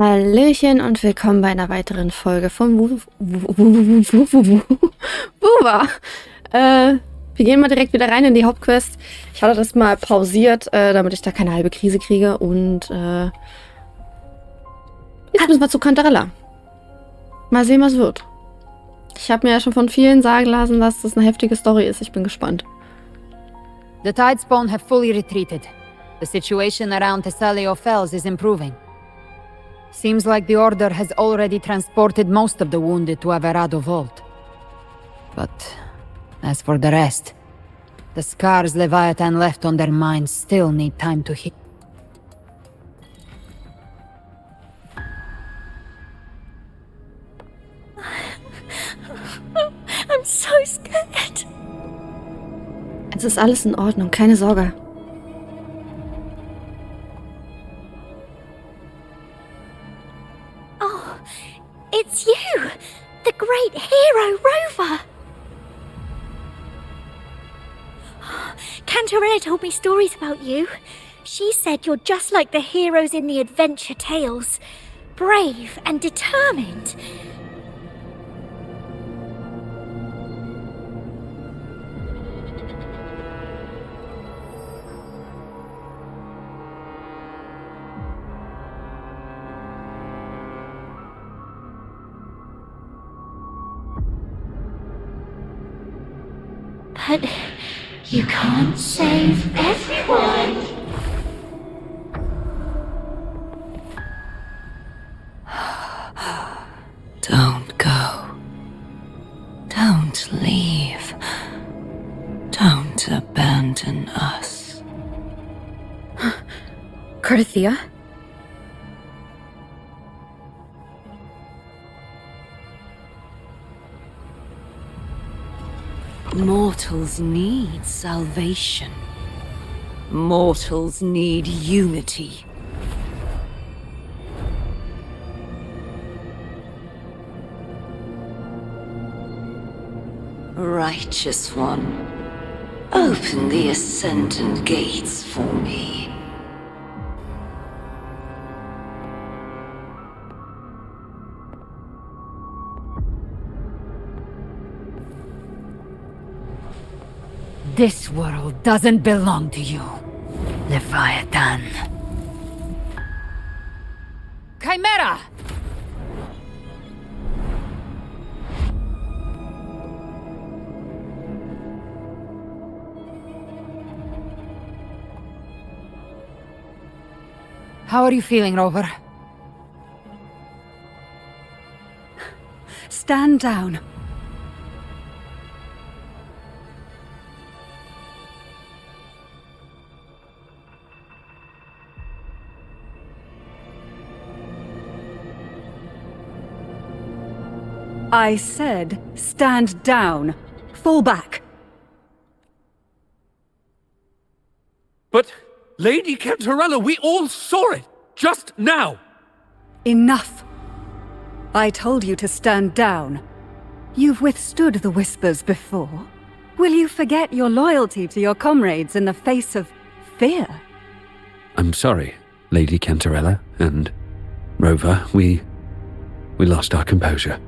Hallöchen und willkommen bei einer weiteren Folge von Wuwa. Wir gehen mal direkt wieder rein in die Hauptquest. Ich hatte das mal pausiert, damit ich da keine halbe Krise kriege. Und jetzt müssen wir zu Cantarella. Mal sehen, was wird. Ich habe mir ja schon von vielen sagen lassen, dass das eine heftige Story ist. Ich bin gespannt. The Tidespawn have fully retreated. The situation around Thessalio Fells is improving. Seems like the Order has already transported most of the wounded to Averado Vault. But as for the rest, the scars Leviathan left on their minds still need time to heal. I'm so scared. Es ist alles in Ordnung, keine Sorge. Oh, it's you! The great hero, Rover! Cantarella told me stories about you. She said you're just like the heroes in the adventure tales. Brave and determined. But you can't save everyone. Don't go. Don't leave. Don't abandon us. Carthia? Mortals need salvation. Mortals need unity. Righteous One, open the Ascendant gates for me. This world doesn't belong to you, Leviathan. Chimera! How are you feeling, Rover? Stand down. I said, stand down. Fall back. But, Lady Cantarella, we all saw it! Just now! Enough. I told you to stand down. You've withstood the whispers before. Will you forget your loyalty to your comrades in the face of fear? I'm sorry, Lady Cantarella, and Rover, we lost our composure.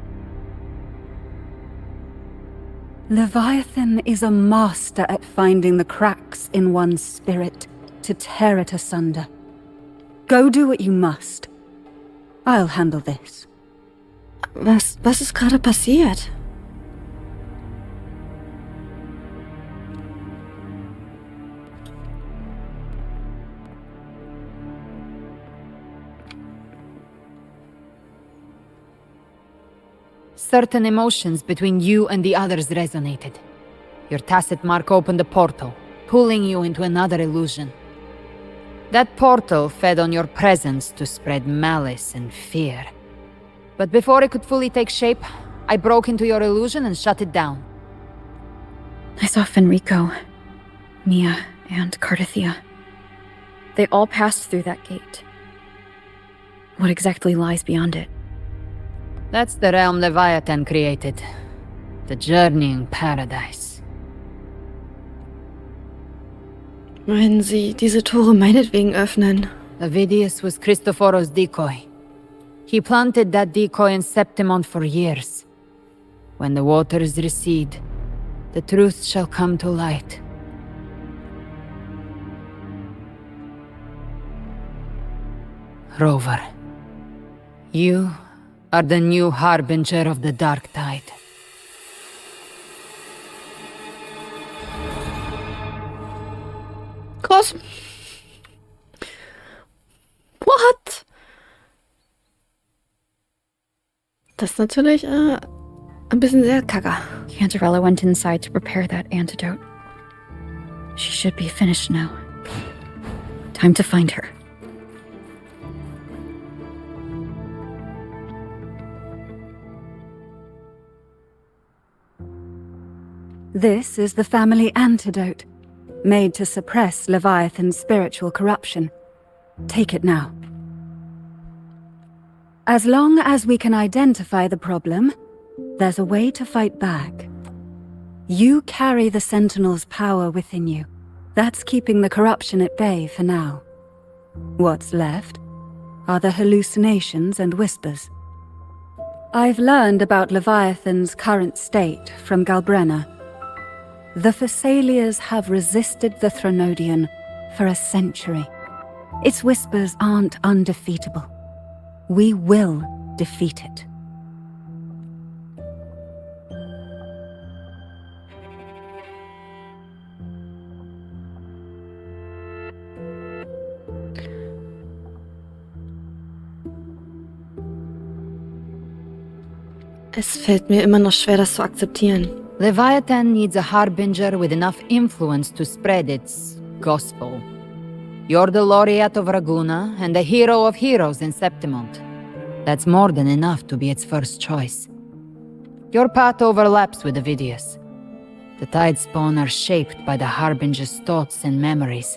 Leviathan is a master at finding the cracks in one's spirit to tear it asunder. Go do what you must. I'll handle this. Was ist gerade passiert? Certain emotions between you and the others resonated. Your tacit mark opened a portal, pulling you into another illusion. That portal fed on your presence to spread malice and fear. But before it could fully take shape, I broke into your illusion and shut it down. I saw Fenrico, Mia, and Carthia. They all passed through that gate. What exactly lies beyond it? That's the realm Leviathan created. The journeying paradise. Wenn Sie diese Tore meinetwegen öffnen. Avidius was Christophoros' decoy. He planted that decoy in Septimont for years. When the waters recede, the truth shall come to light. Rover, you are the new harbinger of the dark tide. Krass. What? Das ist natürlich ein bisschen sehr kacke. Cantarella went inside to prepare that antidote. She should be finished now. Time to find her. This is the family antidote, made to suppress Leviathan's spiritual corruption. Take it now. As long as we can identify the problem, there's a way to fight back. You carry the Sentinel's power within you. That's keeping the corruption at bay for now. What's left are the hallucinations and whispers. I've learned about Leviathan's current state from Galbrenna. The Thessalias have resisted the Threnodian for a century. Its whispers aren't undefeatable. We will defeat it. Es fällt mir immer noch schwer, das zu akzeptieren. Leviathan needs a harbinger with enough influence to spread its gospel. You're the laureate of Raguna and the hero of heroes in Septimont. That's more than enough to be its first choice. Your path overlaps with Ovidius. The Tidespawn are shaped by the harbinger's thoughts and memories.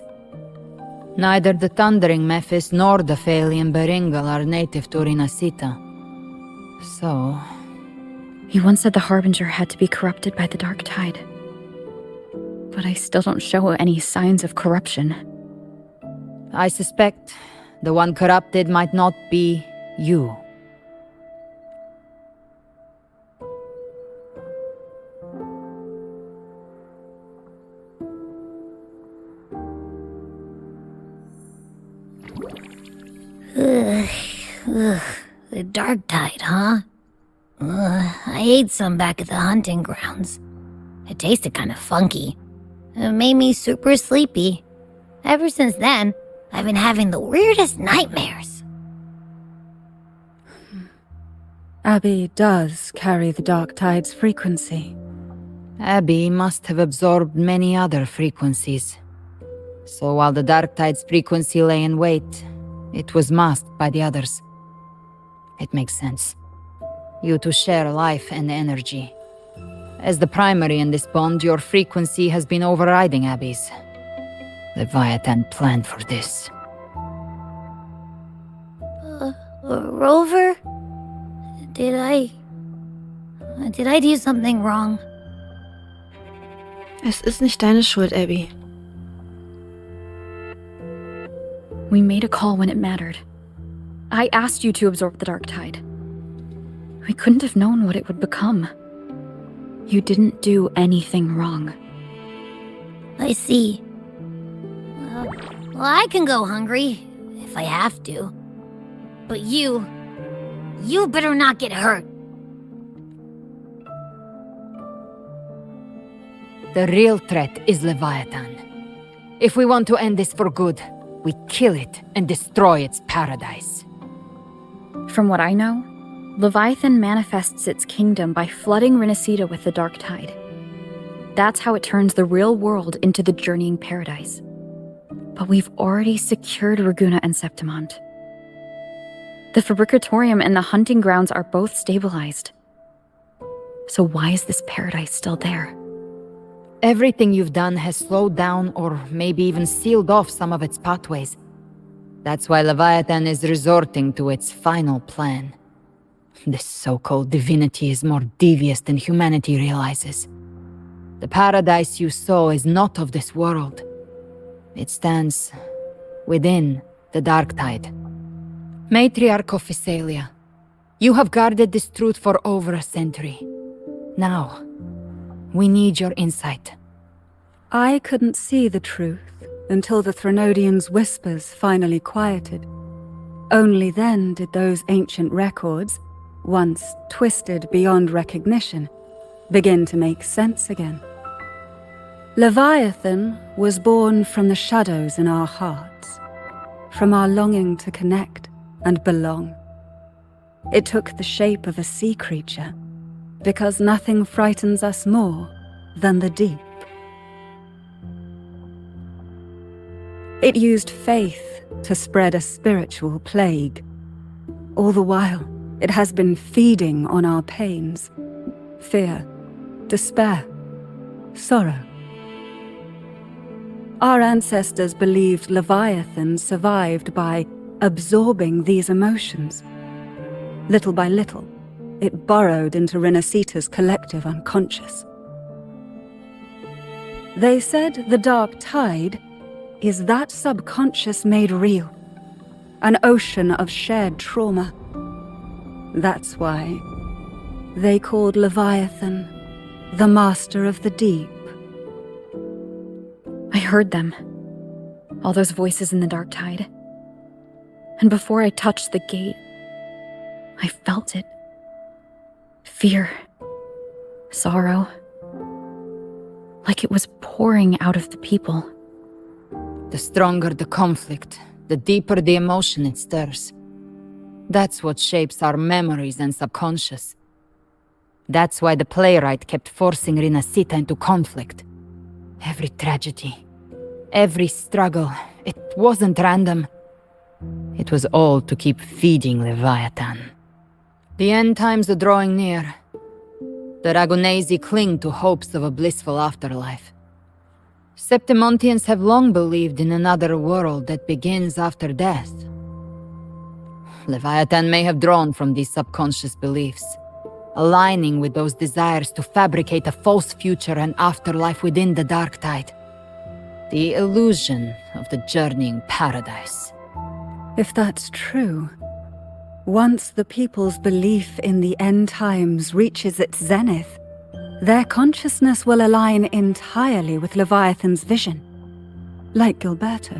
Neither the Thundering Mephis nor the Phalian Beringal are native to Rinasita. So... You once said the Harbinger had to be corrupted by the dark tide. But I still don't show any signs of corruption. I suspect the one corrupted might not be you. The dark tide, huh? I ate some back at the hunting grounds. It tasted kind of funky. It made me super sleepy. Ever since then, I've been having the weirdest nightmares. Abby does carry the dark tide's frequency. Abby must have absorbed many other frequencies. So while the dark tide's frequency lay in wait, it was masked by the others. It makes sense. You two share life and energy. As the primary in this bond, your frequency has been overriding Abby's. Leviathan planned for this. Rover? Did I do something wrong? Es ist nicht deine Schuld, Abby. We made a call when it mattered. I asked you to absorb the dark tide. We couldn't have known what it would become. You didn't do anything wrong. I see. Well, I can go hungry, if I have to. But you better not get hurt. The real threat is Leviathan. If we want to end this for good, we kill it and destroy its paradise. From what I know, Leviathan manifests its kingdom by flooding Rinasita with the dark tide. That's how it turns the real world into the journeying paradise. But we've already secured Raguna and Septimont. The Fabricatorium and the hunting grounds are both stabilized. So why is this paradise still there? Everything you've done has slowed down or maybe even sealed off some of its pathways. That's why Leviathan is resorting to its final plan. This so-called divinity is more devious than humanity realizes. The paradise you saw is not of this world. It stands within the dark tide. Matriarch of Physalia, You have guarded this truth for over a century. Now, we need your insight. I couldn't see the truth until the Threnodians' whispers finally quieted. Only then did those ancient records, once twisted beyond recognition, begin to make sense again. Leviathan was born from the shadows in our hearts, from our longing to connect and belong. It took the shape of a sea creature, because nothing frightens us more than the deep. It used faith to spread a spiritual plague. All the while, it has been feeding on our pains, fear, despair, sorrow. Our ancestors believed Leviathan survived by absorbing these emotions. Little by little, it burrowed into Renesita's collective unconscious. They said the dark tide is that subconscious made real, an ocean of shared trauma. That's why they called Leviathan the master of the deep. I heard them. All those voices in the dark tide. And before I touched the gate, I felt it. Fear. Sorrow. Like it was pouring out of the people. The stronger the conflict, the deeper the emotion it stirs. That's what shapes our memories and subconscious. That's why the playwright kept forcing Renesita into conflict. Every tragedy, every struggle, it wasn't random. It was all to keep feeding Leviathan. The end times are drawing near. The Ragunesi cling to hopes of a blissful afterlife. Septimontians have long believed in another world that begins after death. Leviathan may have drawn from these subconscious beliefs, aligning with those desires to fabricate a false future and afterlife within the dark tide. The illusion of the journeying paradise. If that's true, once the people's belief in the end times reaches its zenith, their consciousness will align entirely with Leviathan's vision, like Gilberto,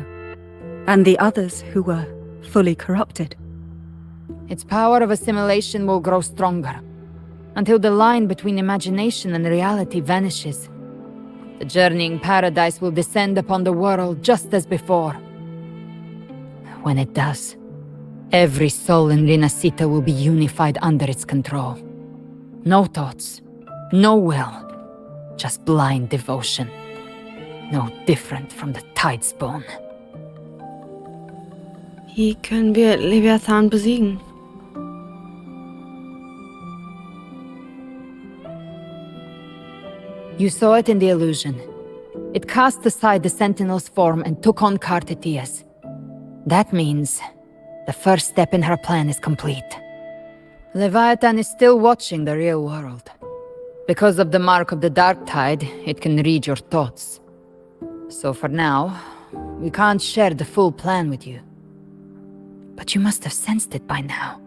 and the others who were fully corrupted. Its power of assimilation will grow stronger, until the line between imagination and reality vanishes. The journeying paradise will descend upon the world just as before. When it does, every soul in Renesita will be unified under its control. No thoughts, no will, just blind devotion. No different from the Tidespawn. Wie können wir Leviathan besiegen? You saw it in the illusion. It cast aside the Sentinel's form and took on Cartetia's. That means the first step in her plan is complete. Leviathan is still watching the real world. Because of the mark of the dark tide, it can read your thoughts. So for now, we can't share the full plan with you. But you must have sensed it by now.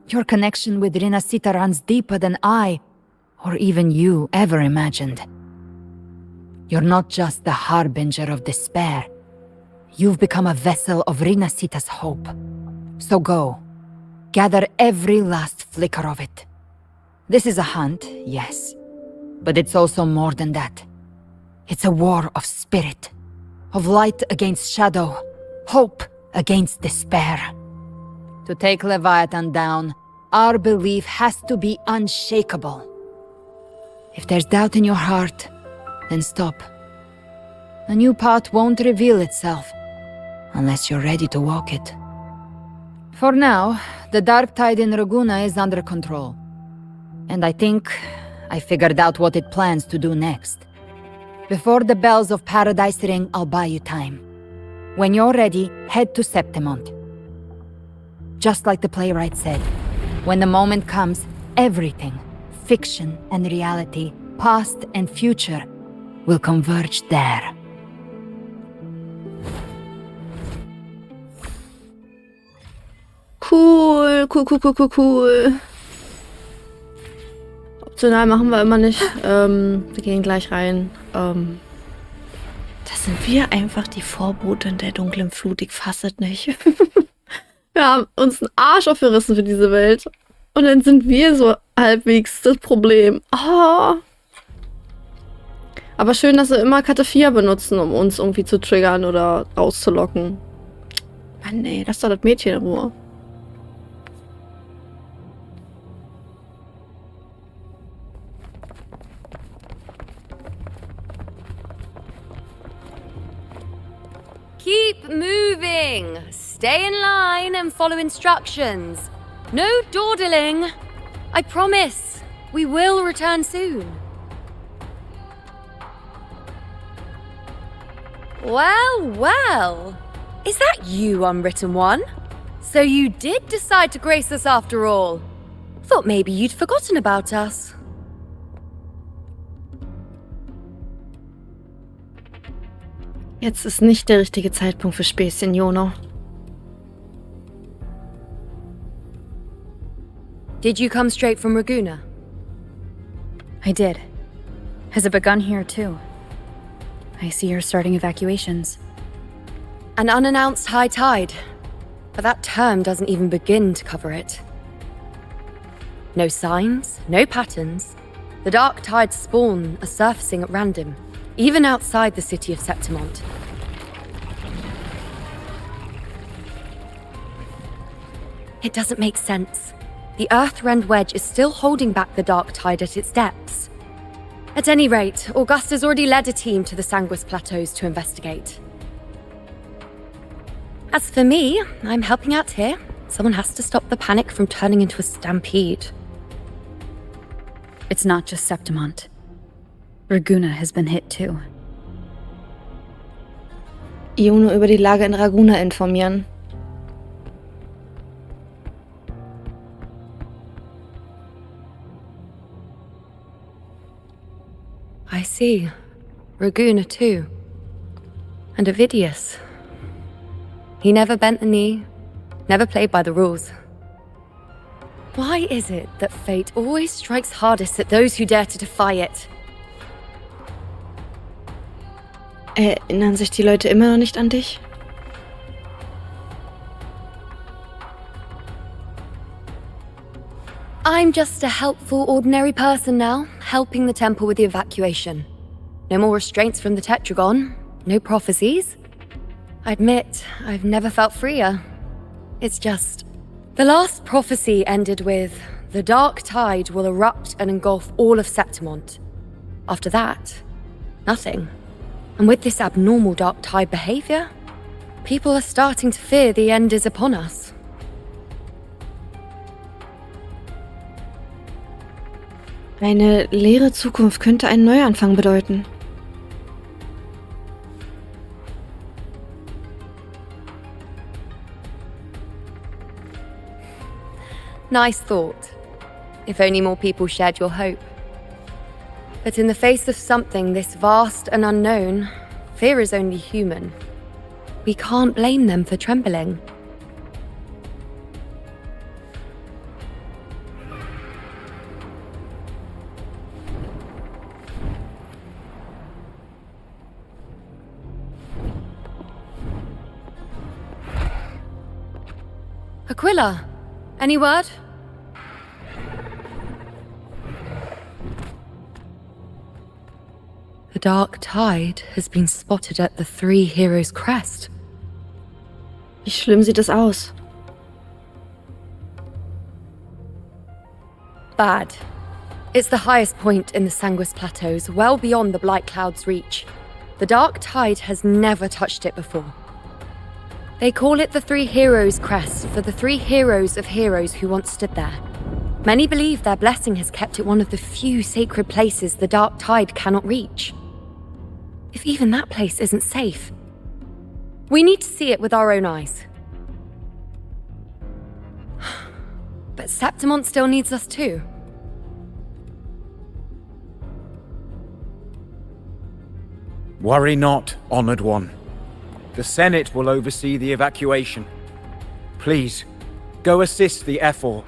Your connection with Renesita runs deeper than I, or even you, ever imagined. You're not just the harbinger of despair. You've become a vessel of Renesita's hope. So go. Gather every last flicker of it. This is a hunt, yes. But it's also more than that. It's a war of spirit. Of light against shadow. Hope against despair. To take Leviathan down, our belief has to be unshakable. If there's doubt in your heart, then stop. A new path won't reveal itself unless you're ready to walk it. For now, the dark tide in Raguna is under control. And I think I figured out what it plans to do next. Before the bells of Paradise ring, I'll buy you time. When you're ready, head to Septimont. Just like the playwright said, when the moment comes, everything, fiction and reality, past and future, will converge there. Cool. Optional machen wir immer nicht. Wir gehen gleich rein. Das sind wir einfach die Vorbote in der dunklen Flut. Ich fasse es nicht. Wir haben uns einen Arsch aufgerissen für diese Welt. Und dann sind wir so halbwegs das Problem. Oh. Aber schön, dass sie immer Karte 4 benutzen, um uns irgendwie zu triggern oder rauszulocken. Mann, nee, lass doch das Mädchen in Ruhe. Keep moving. Stay in line and follow instructions. No dawdling. I promise. We will return soon. Well. Is that you, Unwritten One? So you did decide to grace us after all. Thought maybe you'd forgotten about us. Jetzt ist nicht der richtige Zeitpunkt für Späßchen, Jono. Did you come straight from Raguna? I did. Has it begun here, too? I see you're starting evacuations. An unannounced high tide. But that term doesn't even begin to cover it. No signs, no patterns. The dark tides spawn are surfacing at random, even outside the city of Septimont. It doesn't make sense. The Earthrend Wedge is still holding back the dark tide at its depths. At any rate, Augusta's already led a team to the Sanguis Plateaus to investigate. As for me, I'm helping out here. Someone has to stop the panic from turning into a stampede. It's not just Septimont. Raguna has been hit too. Jono über die Lage in Raguna informieren. I see. Raguna too. And Ovidius. He never bent the knee, never played by the rules. Why is it that fate always strikes hardest at those who dare to defy it? Erinnern sich die Leute immer noch nicht an dich? I'm just a helpful, ordinary person now, helping the temple with the evacuation. No more restraints from the Tetragon, no prophecies. I admit, I've never felt freer. It's just... The last prophecy ended with, the dark tide will erupt and engulf all of Septimont. After that, nothing. And with this abnormal dark tide behavior, people are starting to fear the end is upon us. Eine leere Zukunft könnte einen Neuanfang bedeuten. Nice thought. If only more people shared your hope. But in the face of something this vast and unknown, fear is only human. We can't blame them for trembling. Aquila, any word? The dark tide has been spotted at the Three Heroes' crest. Wie schlimm sieht es aus? Bad. It's the highest point in the Sanguis Plateaus, well beyond the Blight Cloud's reach. The dark tide has never touched it before. They call it the Three Heroes' crest for the three heroes of heroes who once stood there. Many believe their blessing has kept it one of the few sacred places the dark tide cannot reach. If even that place isn't safe, we need to see it with our own eyes. But Septimont still needs us too. Worry not, Honored One. The Senate will oversee the evacuation. Please, Go assist the Ephor.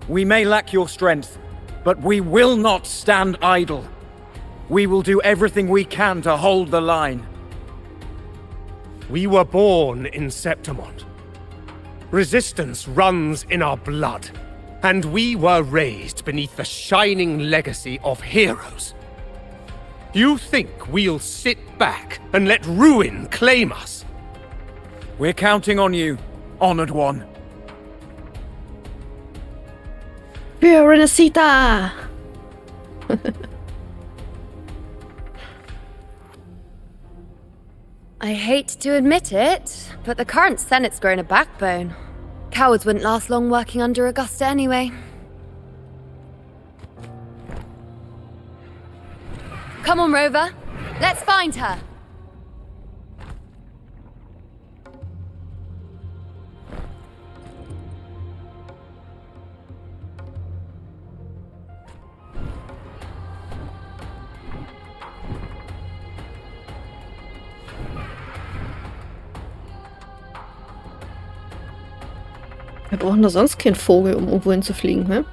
We may lack your strength, but we will not stand idle. We will do everything we can to hold the line. We were born in Septimont. Resistance runs in our blood, and we were raised beneath the shining legacy of heroes. You think we'll sit back and let ruin claim us? We're counting on you, Honored One. Für Renesita! I hate to admit it, but the current Senate's grown a backbone. Cowards wouldn't last long working under Augusta anyway. Come on, Rover. Let's find her. Wir brauchen da sonst keinen Vogel, um irgendwo hinzufliegen, ne?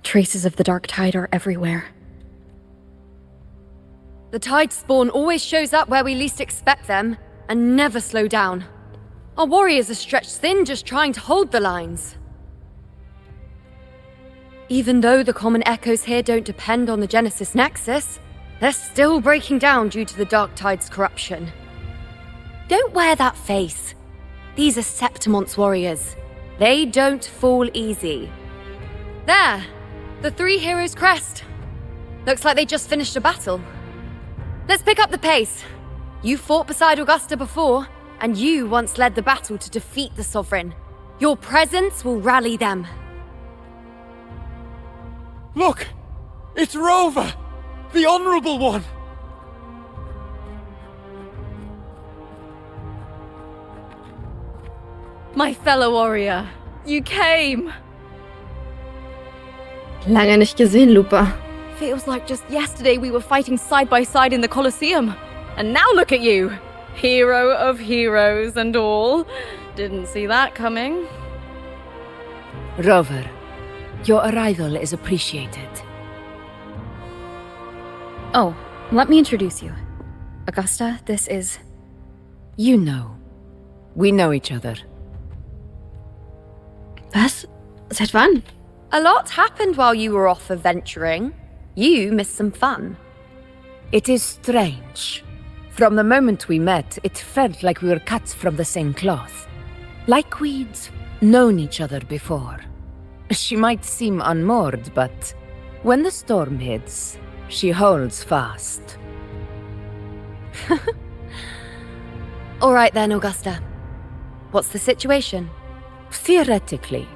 Traces of the dark tide are everywhere. The tide spawn always shows up where we least expect them, and never slow down. Our warriors are stretched thin just trying to hold the lines. Even though the common echoes here don't depend on the Genesis Nexus, they're still breaking down due to the Dark Tide's corruption. Don't wear that face. These are Septimont's warriors. They don't fall easy. There! The three heroes' crest. Looks like they just finished a battle. Let's pick up the pace. You fought beside Augusta before, and you once led the battle to defeat the Sovereign. Your presence will rally them. Look! It's Rover! The Honorable One! My fellow warrior, you came! Lange nicht gesehen, Lupa. Feels like just yesterday we were fighting side by side in the Colosseum. And now look at you! Hero of heroes and all. Didn't see that coming. Rover, your arrival is appreciated. Oh, let me introduce you. Augusta, this is... You know. We know each other. Was? Seit wann? A lot happened while you were off adventuring. You missed some fun. It is strange. From the moment we met, it felt like we were cut from the same cloth. Like we'd known each other before. She might seem unmoored, but when the storm hits, she holds fast. All right then, Augusta. What's the situation? Theoretically,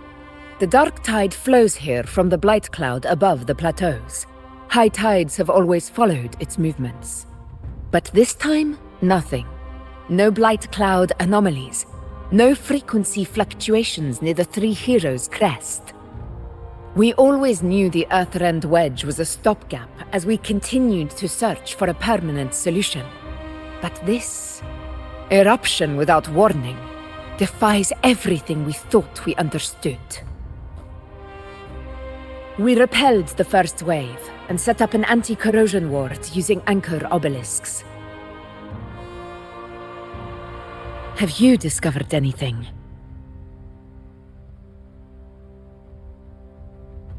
the dark tide flows here from the blight cloud above the plateaus. High tides have always followed its movements. But this time, nothing. No blight cloud anomalies. No frequency fluctuations near the three heroes' crest. We always knew the Earthrend Wedge was a stopgap as we continued to search for a permanent solution. But this eruption without warning defies everything we thought we understood. We repelled the first wave and set up an anti-corrosion ward using anchor obelisks. Have you discovered anything?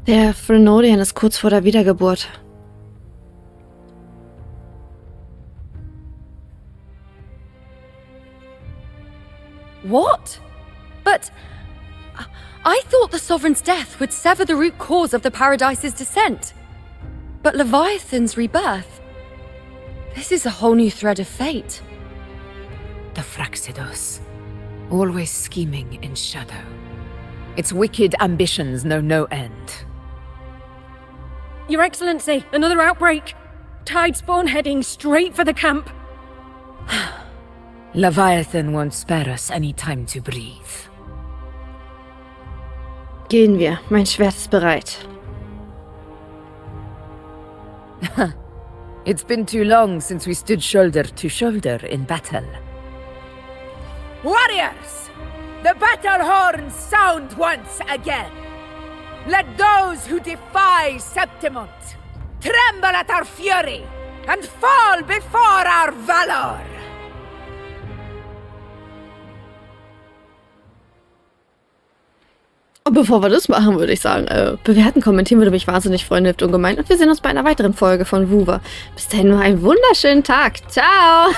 Der Frenodian ist kurz vor der Wiedergeburt. What? But I thought the Sovereign's death would sever the root cause of the Paradise's descent. But Leviathan's rebirth? This is a whole new thread of fate. The Fraxidos, always scheming in shadow. Its wicked ambitions know no end. Your Excellency, another outbreak! Tide spawn heading straight for the camp. Leviathan won't spare us any time to breathe. Gehen wir. Mein Schwert ist bereit. It's been too long since we stood shoulder to shoulder in battle. Warriors! The battle horns sound once again! Let those who defy Septimont tremble at our fury and fall before our valor! Und bevor wir das machen, würde ich sagen, bewerten, kommentieren würde mich wahnsinnig freuen, hilft ungemein. Und wir sehen uns bei einer weiteren Folge von Wuthering. Bis dahin noch einen wunderschönen Tag. Ciao!